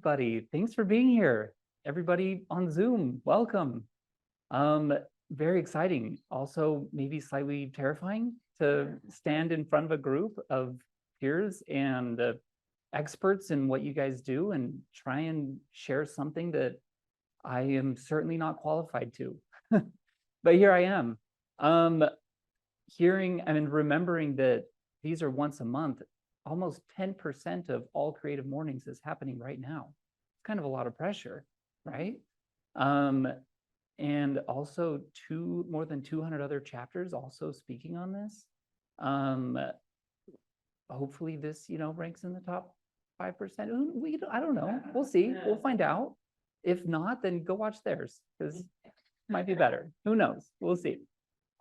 everybody. Thanks for being here. Everybody on Zoom, welcome. Very exciting. Also, maybe slightly terrifying to stand in front of a group of peers and experts in what you guys do and try and share something that I am certainly not qualified to. But here I am. Remembering that these are once a month. Almost 10% of all Creative Mornings is happening right now. It's kind of a lot of pressure, right? And also more than 200 other chapters also speaking on this. Hopefully this, ranks in the top 5%. I don't know. We'll see. We'll find out. If not, then go watch theirs because it might be better. Who knows? We'll see.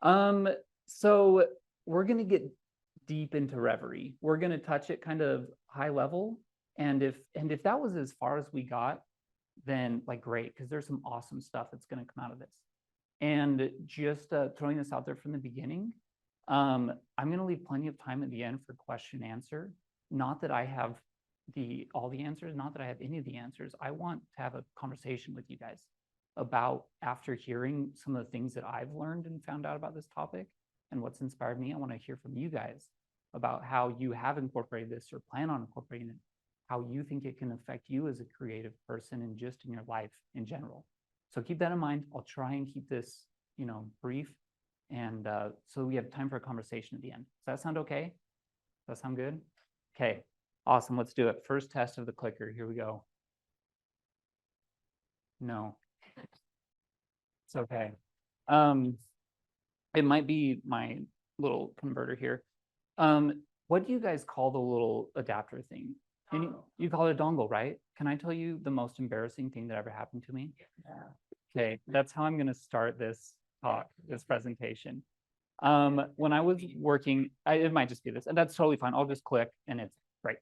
So we're going to get deep into Reverie. We're going to touch it kind of high level. And if that was as far as we got, then great, because there's some awesome stuff that's going to come out of this. And just throwing this out there from the beginning, I'm going to leave plenty of time at the end for question and answer. Not that I have all the answers, not that I have any of the answers. I want to have a conversation with you guys about, after hearing some of the things that I've learned and found out about this topic and what's inspired me. I want to hear from you guys about how you have incorporated this or plan on incorporating it, how you think it can affect you as a creative person and just in your life in general. So keep that in mind. I'll try and keep this, brief, and so we have time for a conversation at the end. Does that sound okay? Does that sound good? Okay, awesome. Let's do it. First test of the clicker. Here we go. No, it's okay. It might be my little converter here. What do you guys call the little adapter thing? You call it a dongle, right? Can I tell you the most embarrassing thing that ever happened to me? Yeah. Okay, that's how I'm going to start this talk, this presentation. When I was working, it might just be this, and that's totally fine. I'll just click and it's great.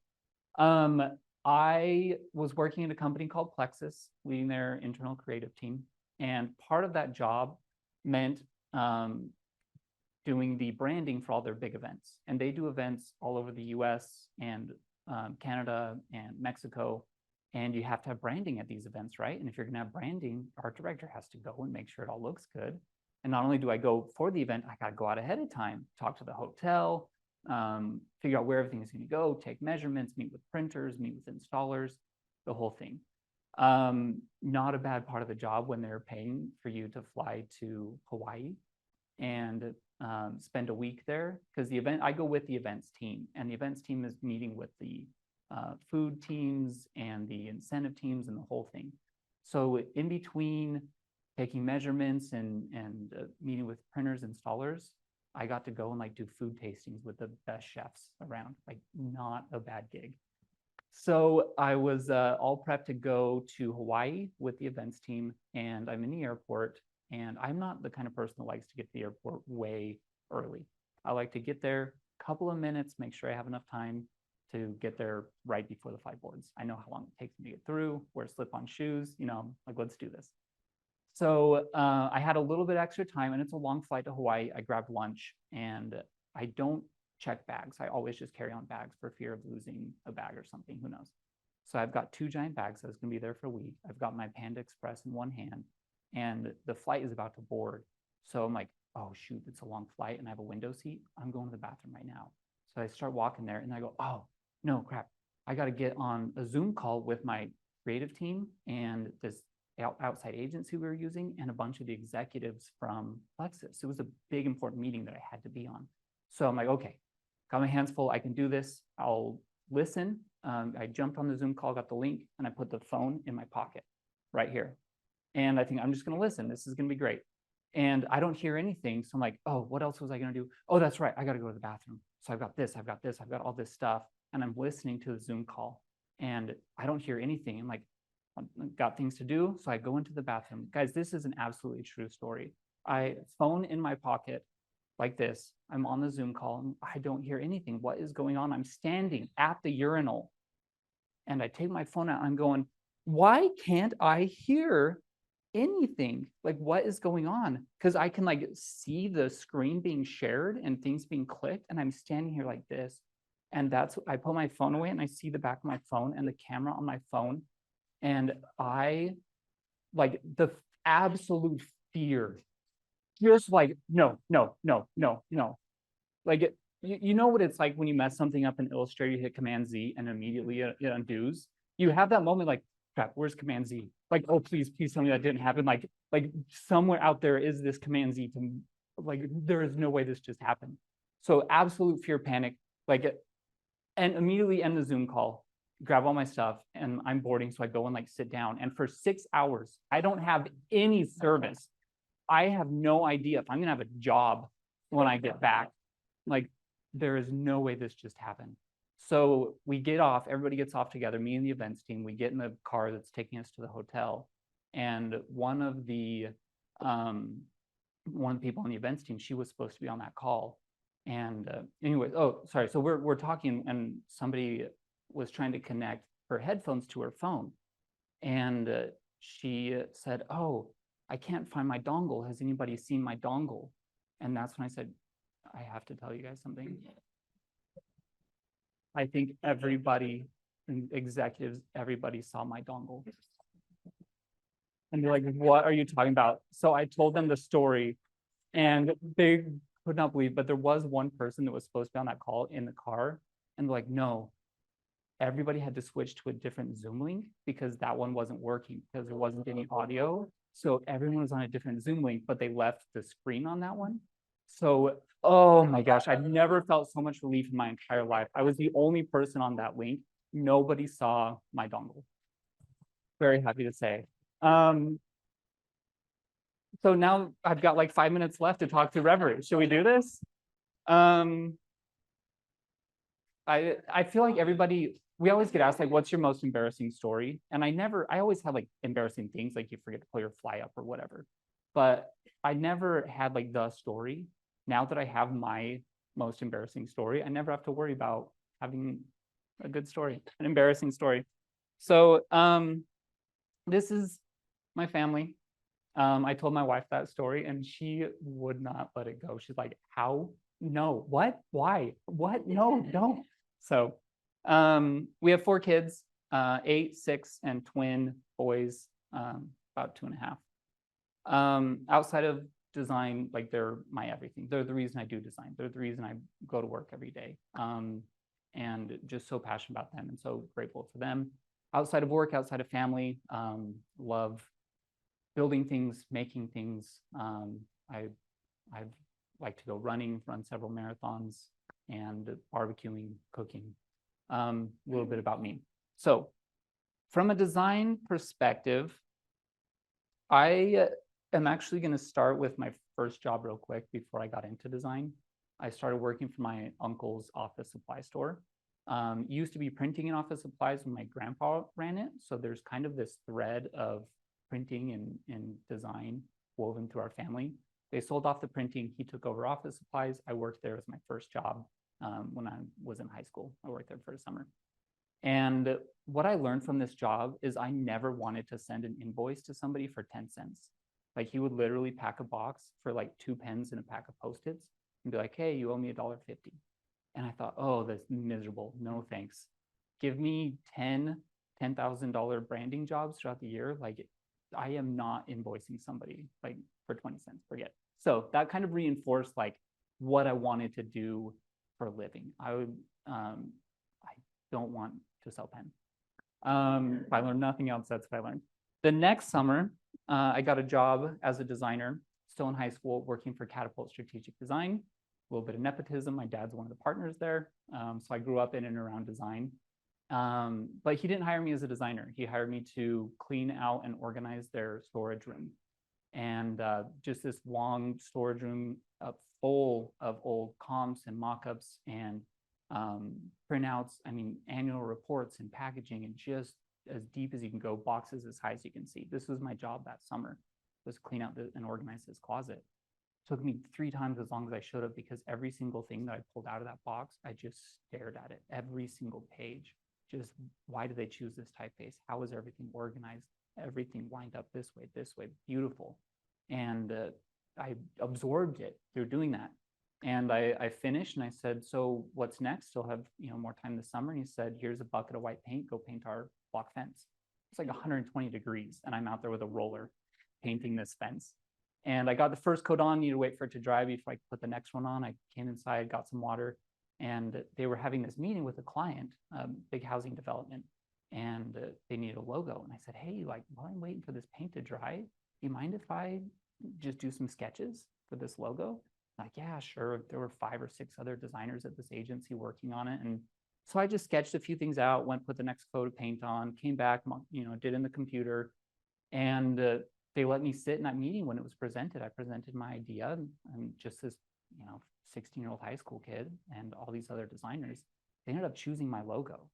I was working at a company called Plexus, leading their internal creative team. And part of that job meant doing the branding for all their big events. And they do events all over the US and Canada and Mexico. And you have to have branding at these events, right? And if you're gonna have branding, art director has to go and make sure it all looks good. And not only do I go for the event, I gotta go out ahead of time, talk to the hotel, figure out where everything is gonna go, take measurements, meet with printers, meet with installers, the whole thing. Not a bad part of the job when they're paying for you to fly to Hawaii and spend a week there, because I go with the events team, and the events team is meeting with the food teams and the incentive teams and the whole thing. So in between taking measurements and meeting with printers, installers, I got to go and do food tastings with the best chefs around. Not a bad gig. So I was all prepped to go to Hawaii with the events team, and I'm in the airport. And I'm not the kind of person that likes to get to the airport way early. I like to get there a couple of minutes, make sure I have enough time to get there right before the flight boards. I know how long it takes me to get through, wear slip-on shoes, let's do this. So I had a little bit extra time, and it's a long flight to Hawaii. I grabbed lunch, and I don't check bags. I always just carry on bags for fear of losing a bag or something, who knows. So I've got 2 giant bags. I was gonna be there for a week. I've got my Panda Express in one hand, and the flight is about to board. So I'm like, oh shoot, it's a long flight and I have a window seat. I'm going to the bathroom right now. So I start walking there and I go, oh no, crap. I got to get on a Zoom call with my creative team and this outside agency we were using and a bunch of the executives from Plexus. It was a big important meeting that I had to be on. So I'm like, okay, got my hands full. I can do this. I'll listen. I jumped on the Zoom call, got the link, and I put the phone in my pocket right here. And I think I'm just going to listen. This is going to be great. And I don't hear anything. So I'm like, oh, what else was I going to do? Oh, that's right. I got to go to the bathroom. So I've got this, I've got this, I've got all this stuff. And I'm listening to the Zoom call and I don't hear anything. I'm like, I've got things to do. So I go into the bathroom. Guys, this is an absolutely true story. Phone in my pocket like this. I'm on the Zoom call and I don't hear anything. What is going on? I'm standing at the urinal and I take my phone out. I'm going, why can't I hear anything? What is going on? Because I can see the screen being shared and things being clicked, and I'm standing here like this. And I put my phone away and I see the back of my phone and the camera on my phone And I, like, the absolute fear, just like, no, no, no, no, no. Like, you know what it's like when you mess something up in Illustrator, you hit Command Z and immediately it undoes. You have that moment like, crap, where's Command Z? Like, oh, please tell me that didn't happen. Like somewhere out there is this Command Z to, like, there is no way this just happened. So absolute fear, panic, like, and immediately end the Zoom call, grab all my stuff, and I'm boarding. So I go and like sit down. And for 6 hours, I don't have any service. I have no idea if I'm gonna have a job when I get back. Like, there is no way this just happened. So we get off, everybody gets off together, me and the events team, we get in the car that's taking us to the hotel. And one of the people on the events team, she was supposed to be on that call. And anyway, oh, sorry. So we're talking, and somebody was trying to connect her headphones to her phone. And she said, oh, I can't find my dongle. Has anybody seen my dongle? And that's when I said, I have to tell you guys something. I think everybody, executives, everybody saw my dongle. And they're like, what are you talking about? So I told them the story, and they could not believe, but there was one person that was supposed to be on that call in the car. And they're like, no, everybody had to switch to a different Zoom link because that one wasn't working because there wasn't any audio. So everyone was on a different Zoom link, but they left the screen on that one. So, oh my gosh, I've never felt so much relief in my entire life. I was the only person on that link. Nobody saw my dongle. Very happy to say. So now I've got like 5 minutes left to talk to Reverie. Should we do this? I feel like everybody, we always get asked like, what's your most embarrassing story? And I always have like embarrassing things, like you forget to pull your fly up or whatever. But I never had like the story. Now that I have my most embarrassing story, I never have to worry about having a good story, an embarrassing story. So this is my family. I told my wife that story and she would not let it go. She's like, how? No, what? Why? What? No, don't. So we have 4 kids, 8, 6, and twin boys, about 2.5. Outside of design, like they're my everything. They're the reason I do design. They're the reason I go to work every day. And just so passionate about them and so grateful for them. Outside of work, outside of family, love building things, making things. I'd like to go running, run several marathons, and barbecuing, cooking. A little bit about me. So from a design perspective, I am actually going to start with my first job real quick before I got into design. I started working for my uncle's office supply store. Used to be printing and office supplies when my grandpa ran it. So there's kind of this thread of printing and design woven through our family. They sold off the printing. He took over office supplies. I worked there as my first job when I was in high school. I worked there for a summer. And what I learned from this job is I never wanted to send an invoice to somebody for 10 cents. Like he would literally pack a box for like 2 pens and a pack of Post-its and be like, hey, you owe me $1.50. And I thought, oh, that's miserable. No, thanks. Give me $10,000 branding jobs throughout the year. Like I am not invoicing somebody like for 20 cents, forget. So that kind of reinforced like what I wanted to do for a living. I don't want to sell pens. If I learned nothing else, that's what I learned. The next summer, I got a job as a designer, still in high school, working for Catapult Strategic Design. A little bit of nepotism. My dad's one of the partners there. So I grew up in and around design. But he didn't hire me as a designer. He hired me to clean out and organize their storage room. And just this long storage room full of old comps and mock-ups and printouts, I mean, annual reports and packaging, and just as deep as you can go, boxes as high as you can see. This was my job that summer, was clean out and organize this closet. It took me 3 times as long as I should have, because every single thing that I pulled out of that box, I just stared at it, every single page. Just, why did they choose this typeface? How is everything organized? Everything lined up this way, beautiful. And I absorbed it through doing that. And I finished and I said, so what's next? Still have more time this summer. And he said, here's a bucket of white paint, go paint our block fence. it's like 120 degrees, and I'm out there with a roller painting this fence. And I got the first coat on, need to wait for it to dry before I could put the next one on. I came inside, got some water, and they were having this meeting with a client, big housing development, and they needed a logo. And I said, hey, like, while I'm waiting for this paint to dry, do you mind if I just do some sketches for this logo? Like, yeah, sure. There were 5 or 6 other designers at this agency working on it. And so I just sketched a few things out, went, put the next coat of paint on, came back, did in the computer, and they let me sit in that meeting when it was presented. I presented my idea, and just this, 16-year-old high school kid and all these other designers, they ended up choosing my logo.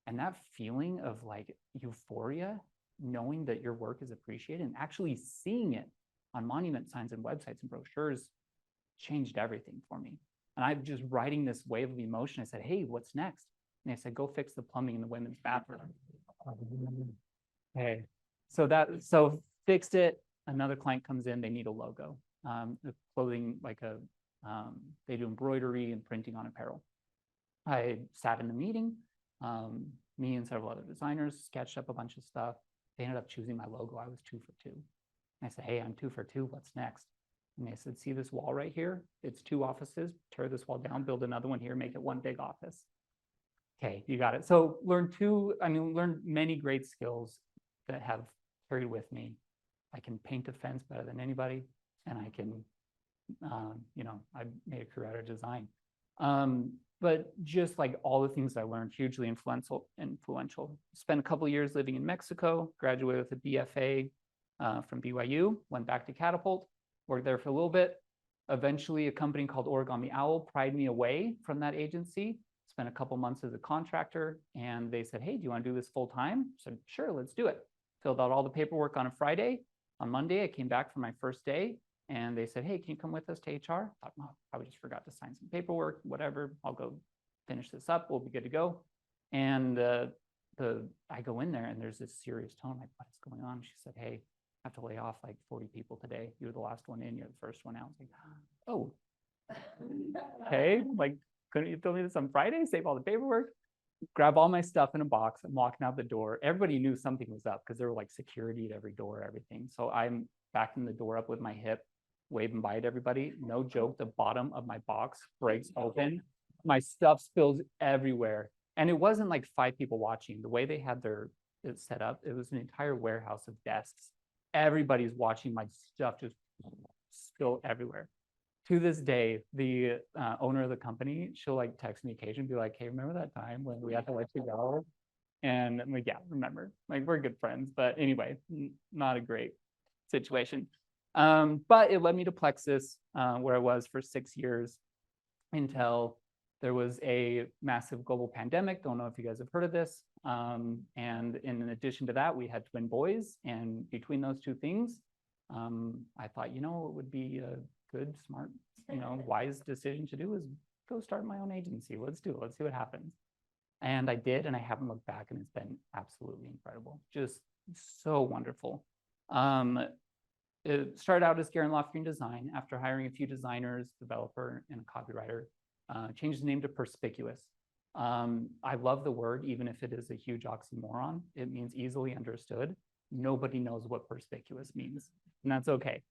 And that feeling of like euphoria, knowing that your work is appreciated and actually seeing it on monument signs and websites and brochures changed everything for me. And I'm just riding this wave of emotion. I said, hey, what's next? And they said, go fix the plumbing in the women's bathroom. Hey, so fixed it. Another client comes in, they need a logo. The clothing, they do embroidery and printing on apparel. I sat in the meeting, me and several other designers sketched up a bunch of stuff. They ended up choosing my logo. I was 2 for 2. And I said, hey, I'm 2 for 2, what's next? And they said, see this wall right here? It's 2 offices, tear this wall down, build another one here, make it 1 big office. Okay, you got it. So learned many great skills that have carried with me. I can paint a fence better than anybody, and I can, I made a career out of design. But just like all the things I learned, hugely influential. Spent a couple of years living in Mexico, graduated with a BFA from BYU, went back to Catapult, worked there for a little bit. Eventually, a company called Origami Owl pried me away from that agency. Spent a couple months as a contractor, and they said, hey, do you want to do this full time? I said, sure, let's do it. Filled out all the paperwork on a Friday. On Monday, I came back for my first day, and they said, hey, can you come with us to HR? I thought, oh, probably just forgot to sign some paperwork, whatever. I'll go finish this up. We'll be good to go. And I go in there, and there's this serious tone, like, what is going on? She said, hey, I have to lay off like 40 people today. You're the last one in, you're the first one out. I was like, oh, okay. Like, couldn't you tell me this on Friday? Save all the paperwork, grab all my stuff in a box. I'm walking out the door. Everybody knew something was up because there were like security at every door, everything. So I'm backing the door up with my hip, waving by at everybody. No joke, the bottom of my box breaks open. My stuff spills everywhere. And it wasn't like 5 people watching. The way they had it set up, it was an entire warehouse of desks. Everybody's watching my stuff just spill everywhere. To this day, the owner of the company, she'll like text me occasionally, be like, hey, remember that time when we had to let you go? And I'm like, yeah, remember. Like, we're good friends. But anyway, not a great situation. But it led me to Plexus, where I was for 6 years until there was a massive global pandemic. Don't know if you guys have heard of this. And in addition to that, we had twin boys. And between those 2 things, I thought, it would be a good, smart, wise decision to do is go start my own agency. Let's do it. Let's see what happens. And I did, and I haven't looked back, and it's been absolutely incredible. Just so wonderful. It started out as Garren Lofgreen Design after hiring a few designers, developer, and a copywriter. Changed the name to PERSPICUOUS. I love the word, even if it is a huge oxymoron. It means easily understood. Nobody knows what perspicuous means, and that's okay.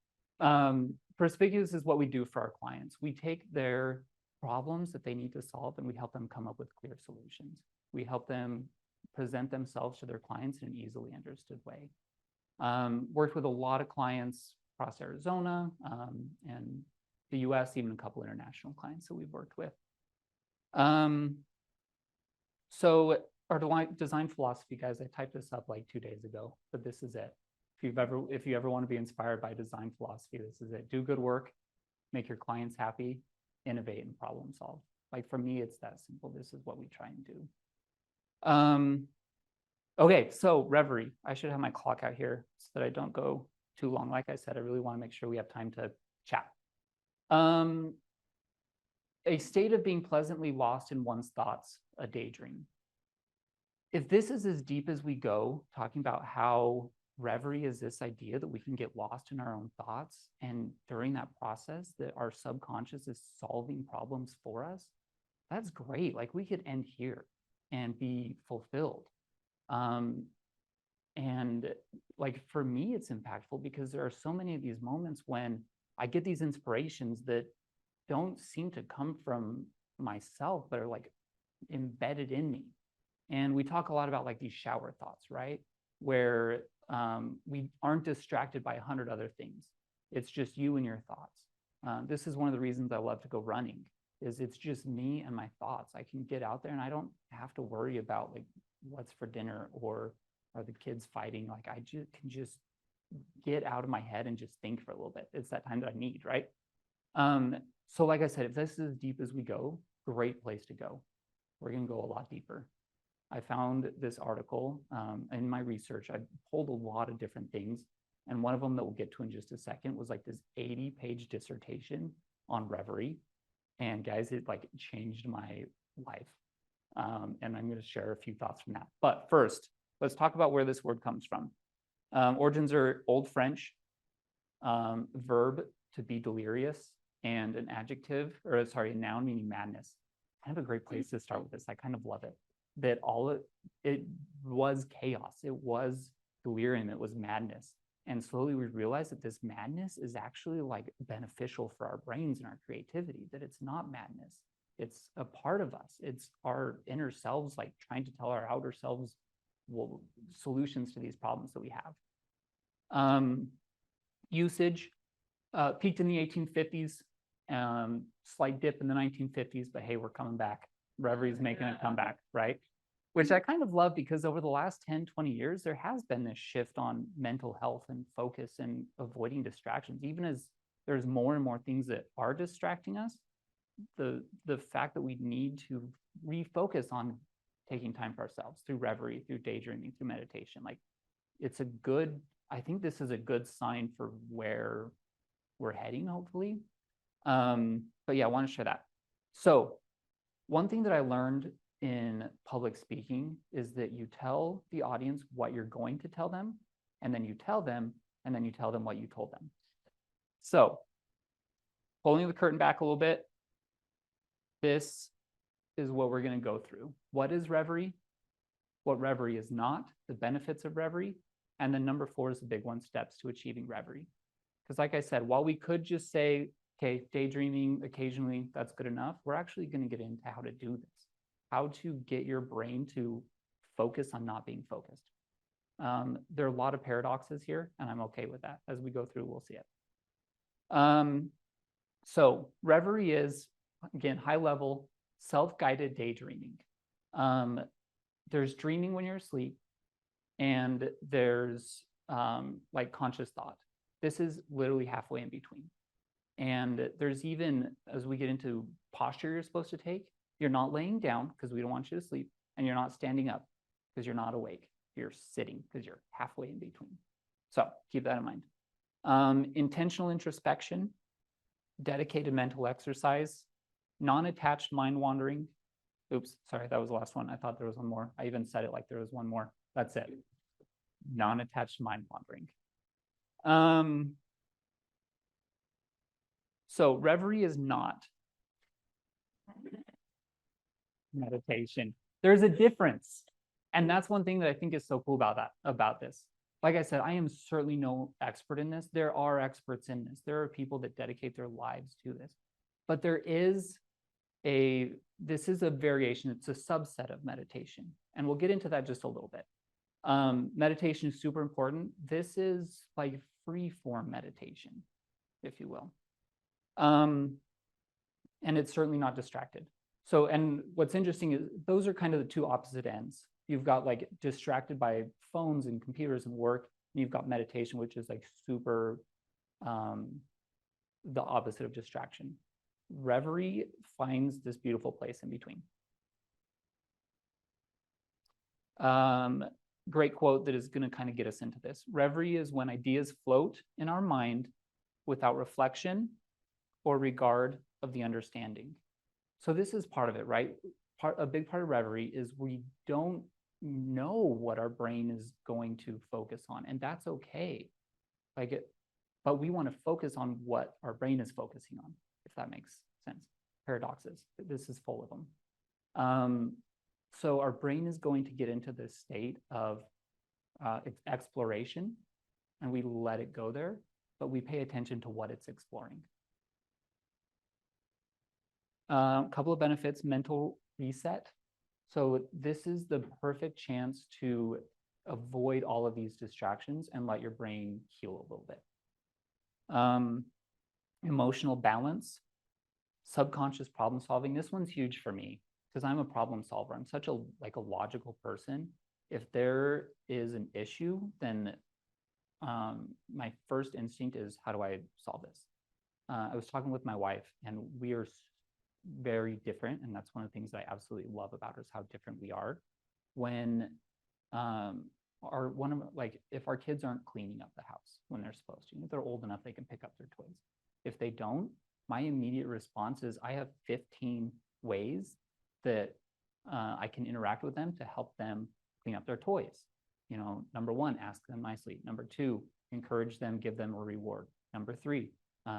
Perspicuous is what we do for our clients. We take their problems that they need to solve, and we help them come up with clear solutions. We help them present themselves to their clients in an easily understood way. Worked with a lot of clients across Arizona and the US, even a couple international clients that we've worked with. So our design philosophy, guys, I typed this up like 2 days ago, but this is it. If you ever want to be inspired by design philosophy, this is it. Do good work, make your clients happy, innovate, and problem solve. Like, for me, it's that simple. This is what we try and do. Okay, so Reverie. I should have my clock out here so that I don't go too long. Like I said, I really want to make sure we have time to chat. A state of being pleasantly lost in one's thoughts, a daydream. If this is as deep as we go, talking about how Reverie is this idea that we can get lost in our own thoughts, and during that process that our subconscious is solving problems for us, that's great. Like, we could end here and be fulfilled. And like for me, it's impactful because there are so many of these moments when I get these inspirations that don't seem to come from myself, but are like embedded in me. And we talk a lot about like these shower thoughts, right? Where we aren't distracted by 100 other things. It's just you and your thoughts. This is one of the reasons I love to go running, is it's just me and my thoughts. I can get out there and I don't have to worry about like what's for dinner or are the kids fighting. Like I just can just get out of my head and just think for a little bit. It's that time that I need, right? So like I said, if this is as deep as we go, great place to go. We're gonna go a lot deeper. I found this article in my research. I pulled a lot of different things. And one of them that we'll get to in just a second was like this 80-page dissertation on Reverie. And guys, it like changed my life. And I'm going to share a few thoughts from that. But first, let's talk about where this word comes from. Origins are Old French, verb to be delirious, and an adjective, or sorry, a noun meaning madness. Kind of a great place to start with this. I kind of love it. That it was chaos. It was delirium. It was madness. And slowly we realized that this madness is actually like beneficial for our brains and our creativity, that it's not madness. It's a part of us. It's our inner selves, like trying to tell our outer selves solutions to these problems that we have. Usage peaked in the 1850s, slight dip in the 1950s, but hey, we're coming back. Reverie's making a comeback, right? Which I kind of love because over the last 10, 20 years, there has been this shift on mental health and focus and avoiding distractions. Even as there's more and more things that are distracting us, the fact that we need to refocus on taking time for ourselves through reverie, through daydreaming, through meditation, like it's a good, I think this is a good sign for where we're heading, hopefully. But yeah, I want to share that. So one thing that I learned in public speaking is that you tell the audience what you're going to tell them, and then you tell them, and then you tell them what you told them. So pulling the curtain back a little bit, this is what we're going to go through. What is Reverie? What Reverie is not, the benefits of Reverie, and then number 4 is the big one, steps to achieving Reverie. Because like I said, while we could just say, okay, daydreaming occasionally, that's good enough, we're actually going to get into how to do this, how to get your brain to focus on not being focused. There are a lot of paradoxes here, and I'm okay with that. As we go through, we'll see it. So Reverie is, again, high level, self-guided daydreaming. There's dreaming when you're asleep, and there's like conscious thought. This is literally halfway in between. And there's even, as we get into posture you're supposed to take, you're not laying down because we don't want you to sleep, and you're not standing up because you're not awake. You're sitting because you're halfway in between. So keep that in mind. Intentional introspection, dedicated mental exercise, non-attached mind wandering. Oops, sorry, that was the last one. I thought there was one more. I even said it like there was one more. That's it. Non-attached mind wandering. So Reverie is not meditation. There's a difference. And that's one thing that I think is so cool about this. Like I said, I am certainly no expert in this. There are experts in this. There are people that dedicate their lives to this. But this is a variation. It's a subset of meditation. And we'll get into that just a little bit. Meditation is super important. This is like free form meditation, if you will. And it's certainly not distracted. So, and what's interesting is those are kind of the two opposite ends. You've got like distracted by phones and computers and work, and you've got meditation, which is like super the opposite of distraction. Reverie finds this beautiful place in between. Great quote that is going to kind of get us into this. Reverie is when ideas float in our mind without reflection or regard of the understanding. So this is part of it, right? A big part of Reverie is we don't know what our brain is going to focus on, and that's okay. But we want to focus on what our brain is focusing on, if that makes sense. Paradoxes. This is full of them. So our brain is going to get into this state of it's exploration, and we let it go there, but we pay attention to what it's exploring. A couple of benefits: mental reset. So this is the perfect chance to avoid all of these distractions and let your brain heal a little bit. Emotional balance, subconscious problem solving. This one's huge for me because I'm a problem solver. I'm such a logical person. If there is an issue, then my first instinct is, how do I solve this? I was talking with my wife, and we are very different, and that's one of the things that I absolutely love about her, is how different we are. When if our kids aren't cleaning up the house when they're supposed to, if they're old enough, they can pick up their toys. If they don't, my immediate response is, I have 15 ways that I can interact with them to help them clean up their toys. You know, number one, ask them nicely. Number two, encourage them, give them a reward. Number three,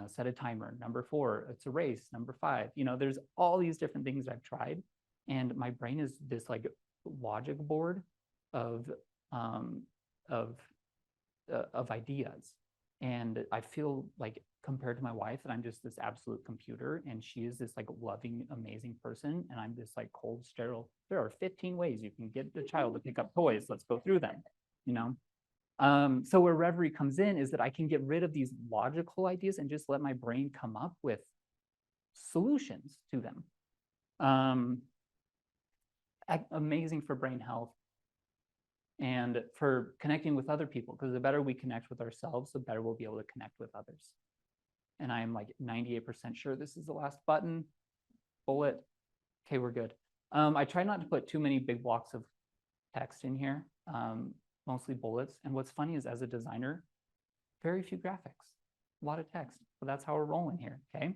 set a timer. Number four, it's a race. Number five, you know, there's all these different things I've tried, and my brain is this like logic board of ideas. And I feel like, compared to my wife, that I'm just this absolute computer, and she is this like loving, amazing person, and I'm this like cold, sterile. There are 15 ways you can get the child to pick up toys. Let's go through them, you know? So where Reverie comes in is that I can get rid of these logical ideas and just let my brain come up with solutions to them. Amazing for brain health and for connecting with other people, because the better we connect with ourselves, the better we'll be able to connect with others. And I'm like 98% sure this is the last button. Bullet. Okay, we're good. I try not to put too many big blocks of text in here, mostly bullets. And what's funny is, as a designer, very few graphics, a lot of text. But that's how we're rolling here, okay?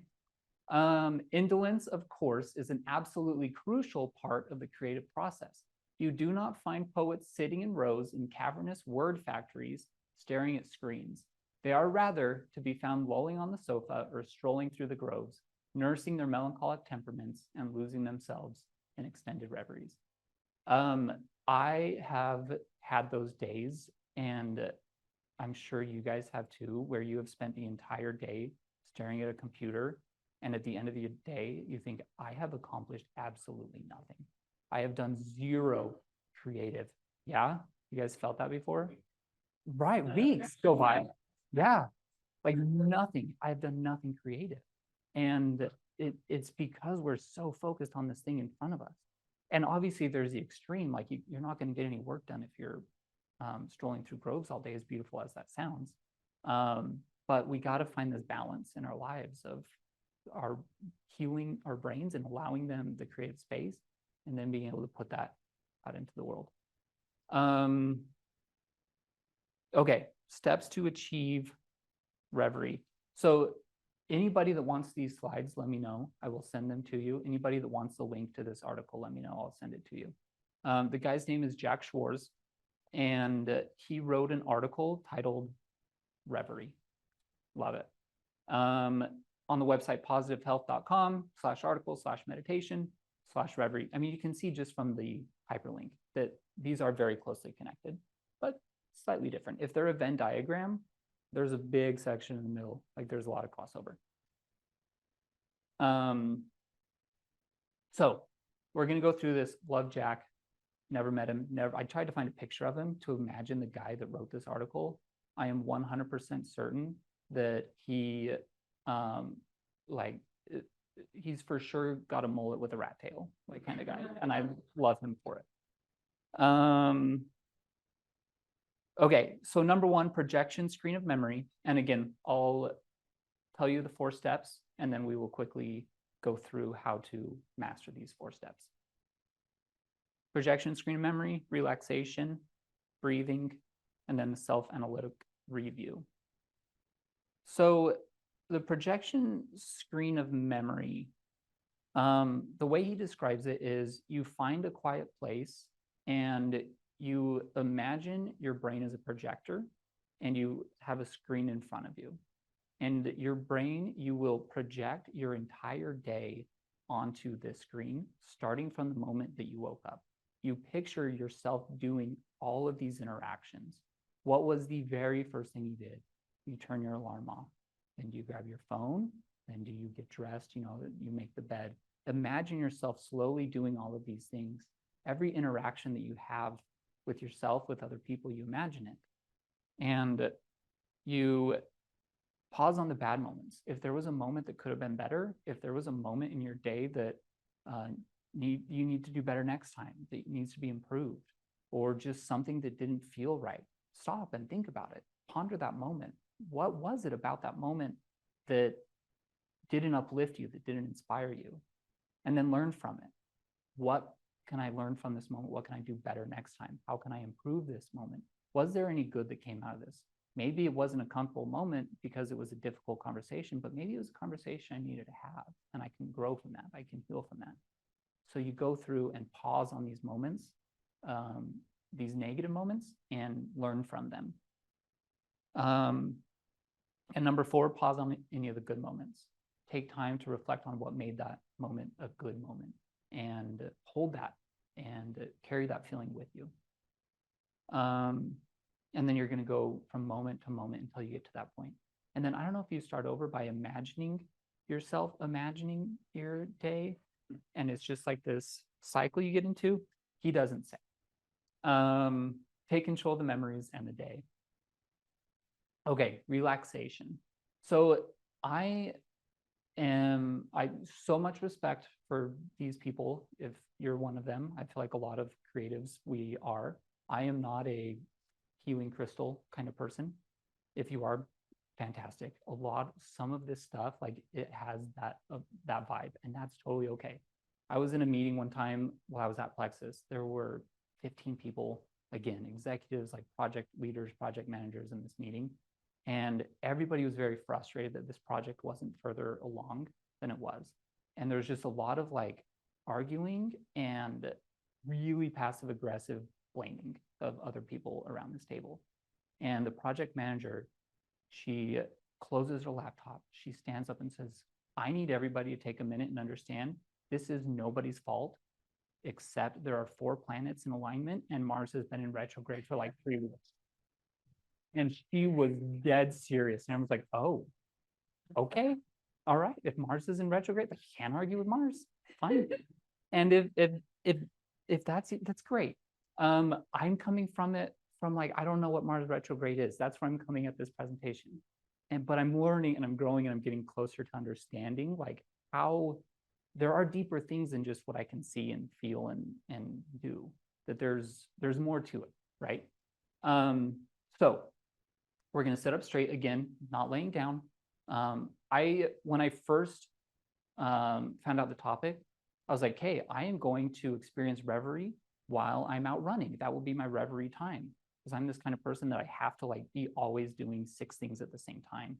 Indolence, of course, is an absolutely crucial part of the creative process. You do not find poets sitting in rows in cavernous word factories staring at screens. They are rather to be found lolling on the sofa or strolling through the groves, nursing their melancholic temperaments and losing themselves in extended reveries. I have had those days, and I'm sure you guys have too, where you have spent the entire day staring at a computer, and at the end of the day, you think, I have accomplished absolutely nothing. I have done zero creative. Yeah? You guys felt that before? Right, weeks go by. Yeah, like nothing. I've done nothing creative. And it's because we're so focused on this thing in front of us. And obviously there's the extreme, like you're not going to get any work done if you're strolling through groves all day, as beautiful as that sounds. But we got to find this balance in our lives of our healing our brains and allowing them the creative space, and then being able to put that out into the world. Okay, steps to achieve Reverie. So anybody that wants these slides, let me know. I will send them to you. Anybody that wants the link to this article, let me know. I'll send it to you. The guy's name is Jack SCHWARZ, and he wrote an article titled Reverie. Love it. On the website positivehealth.com/article/meditation/Reverie. I mean, you can see just from the hyperlink that these are very closely connected, but slightly different. If they're a Venn diagram, there's a big section in the middle. Like there's a lot of crossover. So we're going to go through this. Love Jack. Never met him. I tried to find a picture of him to imagine the guy that wrote this article. I am 100% certain that he, he's for sure got a mullet with a rat tail, like kind of guy. And I love him for it. Okay, so number one, projection screen of memory. And again, I'll tell you the 4 steps, and then we will quickly go through how to master these 4 steps. Projection screen of memory, relaxation, breathing, and then the self-analytic review. So the projection screen of memory, the way he describes it is you find a quiet place and you imagine your brain as a projector, and you have a screen in front of you. And your brain, you will project your entire day onto this screen, starting from the moment that you woke up. you picture yourself doing all of these interactions. What was the very first thing you did? You turn your alarm off. Then do you grab your phone? Then do you get dressed? You make the bed. Imagine yourself slowly doing all of these things. Every interaction that you have with yourself, with other people, you imagine it. And you pause on the bad moments. If there was a moment that could have been better, if there was a moment in your day that you need to do better next time, that needs to be improved, or just something that didn't feel right, stop and think about it. Ponder that moment. What was it about that moment that didn't uplift you, that didn't inspire you? And then learn from it. What can I learn from this moment? What can I do better next time? How can I improve this moment? Was there any good that came out of this? Maybe it wasn't a comfortable moment because it was a difficult conversation, but maybe it was a conversation I needed to have, and I can grow from that. I can heal from that. So you go through and pause on these moments, these negative moments, and learn from them. And number 4, pause on any of the good moments. Take time to reflect on what made that moment a good moment, and hold that and carry that feeling with you. And then you're going to go from moment to moment until you get to that point. And then I don't know if you start over by imagining yourself, imagining your day, and it's just like this cycle you get into. He doesn't say. Take control of the memories and the day. Okay, relaxation. So I so much respect for these people. If you're one of them, I feel like a lot of creatives, we are. I am not a healing crystal kind of person. If you are, fantastic. Some of this stuff, like, it has that vibe, and that's totally okay. I was in a meeting one time while I was at Plexus. There were 15 people, again, executives, like project leaders, project managers in this meeting. And everybody was very frustrated that this project wasn't further along than it was. And there's just a lot of like arguing and really passive aggressive blaming of other people around this table. And the project manager, she closes her laptop. She stands up and says, I need everybody to take a minute and understand this is nobody's fault, except there are 4 planets in alignment and Mars has been in retrograde for like 3 weeks. And she was dead serious. And I was like, oh, okay. All right. If Mars is in retrograde, I can't argue with Mars. Fine. And if that's it, that's great. I'm coming from it from like, I don't know what Mars retrograde is. That's where I'm coming at this presentation. But I'm learning and I'm growing and I'm getting closer to understanding like how there are deeper things than just what I can see and feel and do, that there's more to it, right? So we're going to sit up straight again, not laying down. When I first found out the topic, I was like, hey, I am going to experience Reverie while I'm out running. That will be my Reverie time, because I'm this kind of person that I have to like be always doing 6 things at the same time.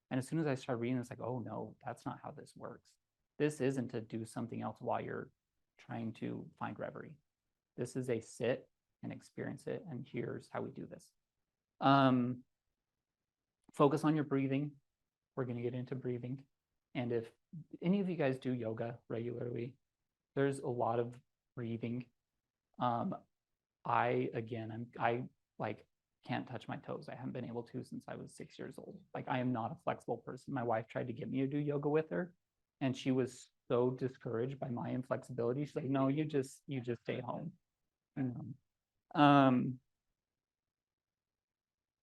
And as soon as I started reading, it's like, oh no, that's not how this works. This isn't to do something else while you're trying to find Reverie. This is a sit and experience it, and here's how we do this. Focus on your breathing. We're going to get into breathing. And if any of you guys do yoga regularly, there's a lot of breathing. I like can't touch my toes. I haven't been able to since I was 6 years old. Like, I am not a flexible person. My wife tried to get me to do yoga with her, and she was so discouraged by my inflexibility. She's like, no, you just stay home.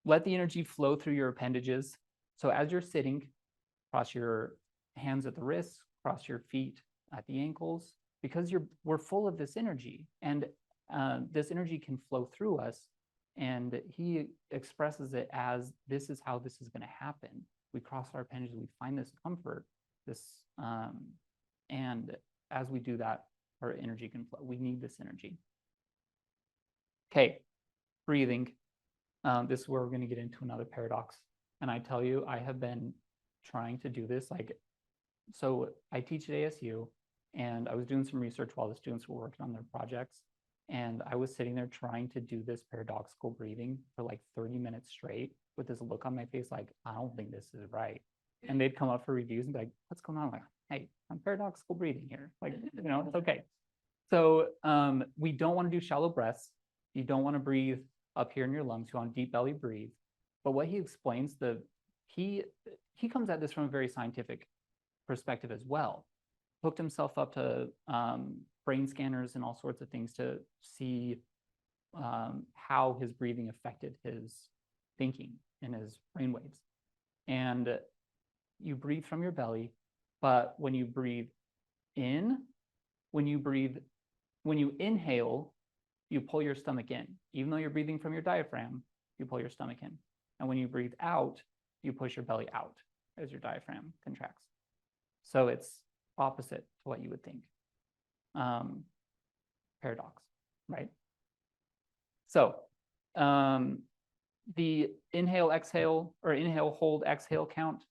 Let the energy flow through your appendages. So as you're sitting, cross your hands at the wrists, cross your feet at the ankles, because we're full of this energy, and this energy can flow through us. And he expresses it as, this is how this is going to happen. We cross our appendages, we find this comfort, and as we do that, our energy can flow. We need this energy. Okay, breathing. This is where we're going to get into another paradox. And I tell you, I have been trying to do this. So I teach at ASU, and I was doing some research while the students were working on their projects. And I was sitting there trying to do this paradoxical breathing for like 30 minutes straight with this look on my face, like, I don't think this is right. And they'd come up for reviews and be like, what's going on? I'm like, hey, I'm paradoxical breathing here. Like, it's okay. So we don't want to do shallow breaths. You don't want to breathe up here in your lungs. You want deep belly breathe. But what he explains, he comes at this from a very scientific perspective as well. Hooked himself up to brain scanners and all sorts of things to see how his breathing affected his thinking and his brain waves. And you breathe from your belly, but when you breathe in, when you inhale, you pull your stomach in. Even though you're breathing from your diaphragm, you pull your stomach in. And when you breathe out, you push your belly out as your diaphragm contracts. So it's opposite to what you would think. Paradox, right? So the inhale, exhale, or inhale, hold, exhale count,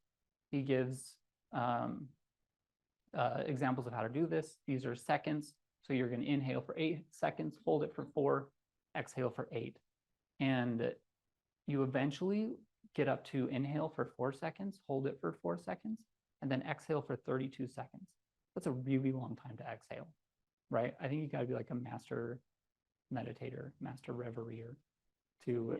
he gives examples of how to do this. These are seconds. So you're going to inhale for 8 seconds, hold it for 4, exhale for 8. And you eventually get up to inhale for 4 seconds, hold it for 4 seconds, and then exhale for 32 seconds. That's a really long time to exhale, right? I think you got to be like a master meditator, master reverier to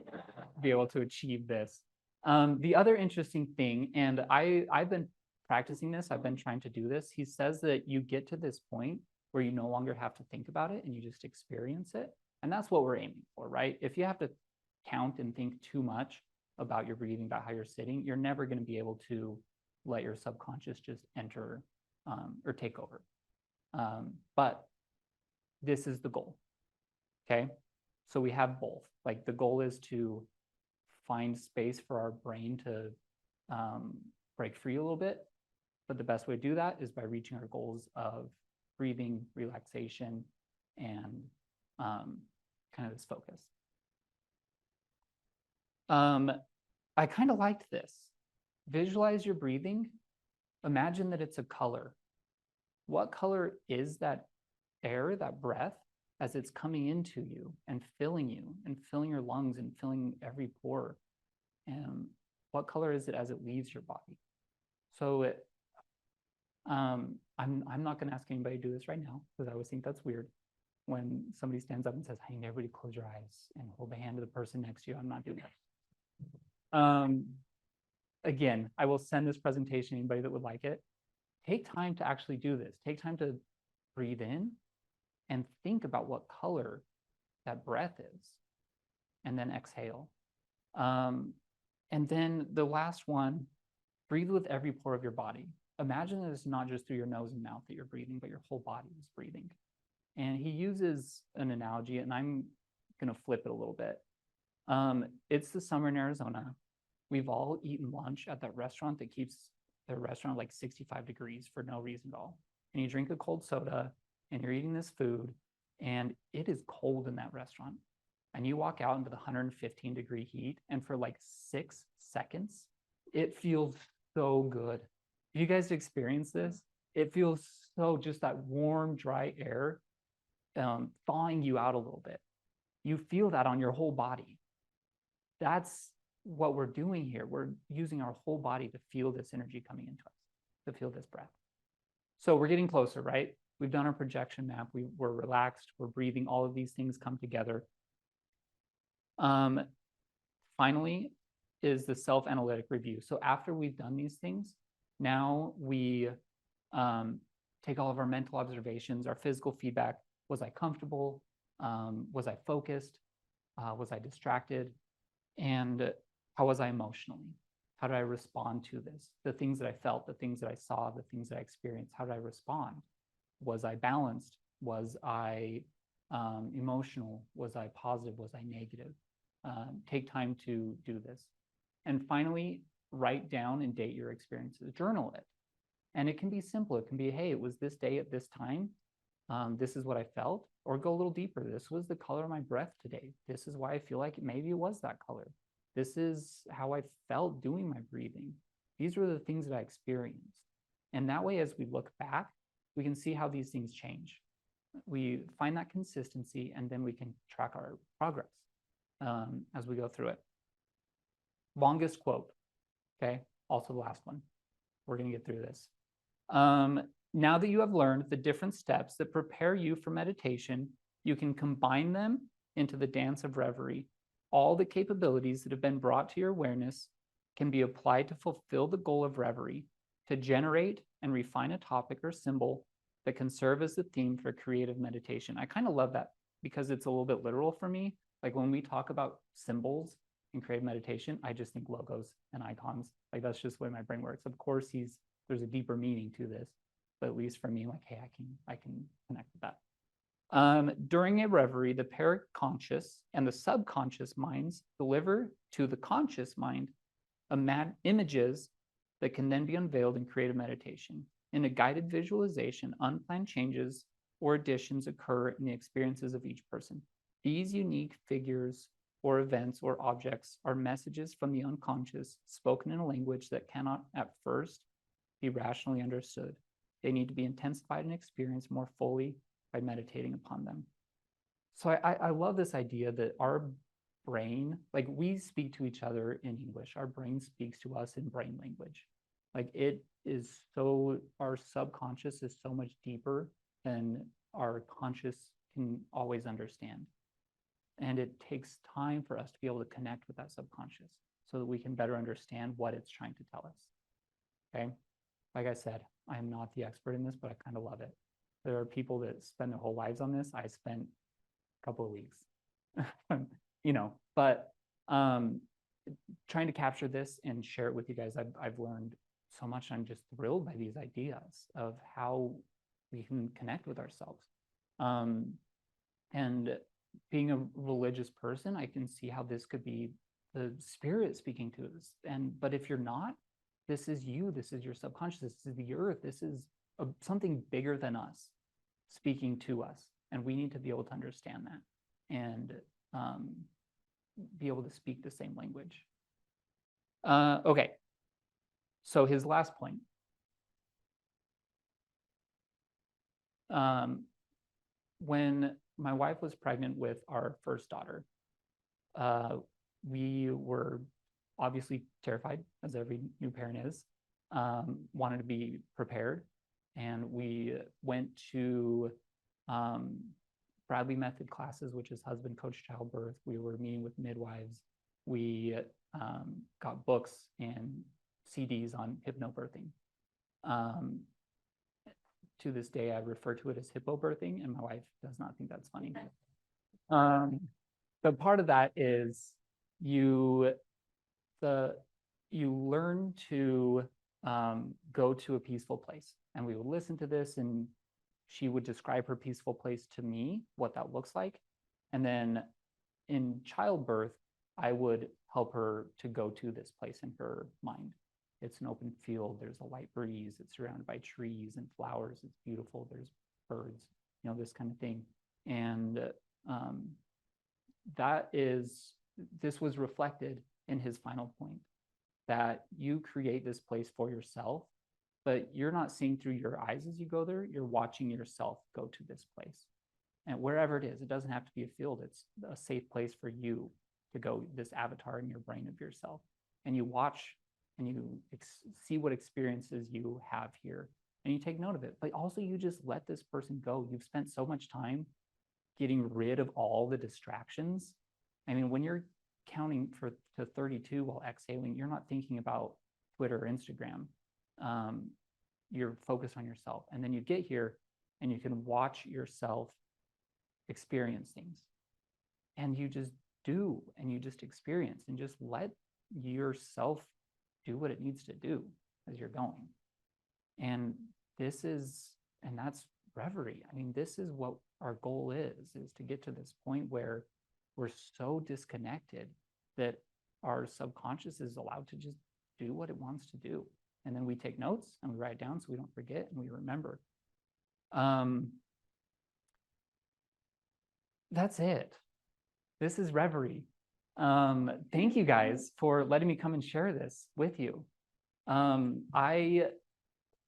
be able to achieve this. The other interesting thing, and I've been practicing this, I've been trying to do this. He says that you get to this point where you no longer have to think about it and you just experience it. And that's what we're aiming for, right? If you have to count and think too much about your breathing, about how you're sitting, you're never going to be able to let your subconscious just enter or take over. But this is the goal, okay? So we have both. Like the goal is to find space for our brain to break free a little bit. But the best way to do that is by reaching our goals of breathing, relaxation, and kind of this focus. I kind of liked this. Visualize your breathing. Imagine that it's a color. What color is that air, that breath, as it's coming into you and filling your lungs and filling every pore? And what color is it as it leaves your body? So I'm not going to ask anybody to do this right now because I always think that's weird when somebody stands up and says, "Hey, everybody close your eyes and hold the hand of the person next to you." I'm not doing that. Again, I will send this presentation to anybody that would like it. Take time to actually do this. Take time to breathe in and think about what color that breath is, and then exhale. And then the last one, breathe with every pore of your body. Imagine that it's not just through your nose and mouth that you're breathing, but your whole body is breathing. And he uses an analogy, and I'm going to flip it a little bit. It's the summer in Arizona. We've all eaten lunch at that restaurant that keeps the restaurant like 65 degrees for no reason at all. And you drink a cold soda, and you're eating this food, and it is cold in that restaurant. And you walk out into the 115-degree heat, and for like 6 seconds, it feels so good. You guys experience this? It feels so, just that warm, dry air thawing you out a little bit. You feel that on your whole body. That's what we're doing here. We're using our whole body to feel this energy coming into us, to feel this breath. So we're getting closer, right? We've done our projection map. We're relaxed. We're breathing. All of these things come together. Finally is the self-analytic review. So after we've done these things, now we take all of our mental observations, our physical feedback. Was I comfortable? Was I focused? Was I distracted? And how was I emotionally? How did I respond to this? The things that I felt, the things that I saw, the things that I experienced, how did I respond? Was I balanced? Was I emotional? Was I positive? Was I negative? Take time to do this. And finally, write down and date your experiences. Journal it. And it can be simple. It can be, hey, it was this day at this time. This is what I felt. Or go a little deeper. This was the color of my breath today. This is why I feel like maybe it was that color. This is how I felt doing my breathing. These were the things that I experienced. And that way, as we look back, we can see how these things change. We find that consistency, and then we can track our progress as we go through it. Longest quote, okay? Also the last one. We're going to get through this. Now that you have learned the different steps that prepare you for meditation, you can combine them into the dance of reverie. All the capabilities that have been brought to your awareness can be applied to fulfill the goal of reverie, to generate and refine a topic or symbol that can serve as the theme for creative meditation. I kind of love that because it's a little bit literal for me. Like when we talk about symbols in creative meditation, I just think logos and icons. Like that's just the way my brain works. Of course, there's a deeper meaning to this, but at least for me, like, hey, I can connect with that. During a reverie, the paraconscious and the subconscious minds deliver to the conscious mind images that can then be unveiled in creative meditation. In a guided visualization, unplanned changes or additions occur in the experiences of each person. These unique figures or events or objects are messages from the unconscious spoken in a language that cannot at first be rationally understood. They need to be intensified and experienced more fully by meditating upon them. So I love this idea that our brain, like we speak to each other in English, our brain speaks to us in brain language. Like it is so, our subconscious is so much deeper than our conscious can always understand. And it takes time for us to be able to connect with that subconscious so that we can better understand what it's trying to tell us. Okay. Like I said, I am not the expert in this, but I kind of love it. There are people that spend their whole lives on this. I spent a couple of weeks, but trying to capture this and share it with you guys, I've learned so much. I'm just thrilled by these ideas of how we can connect with ourselves. And being a religious person, I can see how this could be the spirit speaking to us. But if you're not, this is you, this is your subconscious, this is the earth, this is something bigger than us speaking to us. And we need to be able to understand that and be able to speak the same language. Okay, so his last point. When my wife was pregnant with our first daughter, we were obviously terrified, as every new parent is, wanted to be prepared. And we went to Bradley method classes, which is husband coach childbirth. We were meeting with midwives. We got books and CDs on hypnobirthing. To this day, I refer to it as hippobirthing, and my wife does not think that's funny. But part of that is you learn to go to a peaceful place. And we would listen to this, and she would describe her peaceful place to me, what that looks like. And then in childbirth, I would help her to go to this place in her mind. It's an open field. There's a light breeze. It's surrounded by trees and flowers. It's beautiful. There's birds, this kind of thing. And this was reflected in his final point, that you create this place for yourself, but you're not seeing through your eyes as you go there. You're watching yourself go to this place. And wherever it is, it doesn't have to be a field. It's a safe place for you to go, this avatar in your brain of yourself. And you watch and you see what experiences you have here, and you take note of it. But also you just let this person go. You've spent so much time getting rid of all the distractions. I mean, when you're counting to 32 while exhaling, you're not thinking about Twitter or Instagram. You're focused on yourself. And then you get here and you can watch yourself experience things. And you just do, and you just experience, and just let yourself do what it needs to do as you're going. And that's reverie. I mean, this is what our goal is to get to this point where we're so disconnected that our subconscious is allowed to just do what it wants to do. And then we take notes and we write it down so we don't forget and we remember. That's it. This is reverie. Thank you guys for letting me come and share this with you. I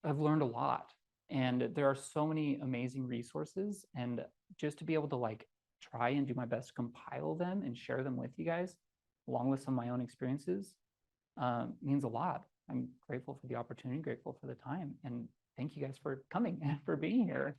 have learned a lot, and there are so many amazing resources, and just to be able to try and do my best to compile them and share them with you guys, along with some of my own experiences, means a lot. I'm grateful for the opportunity, grateful for the time, and thank you guys for coming and for being here.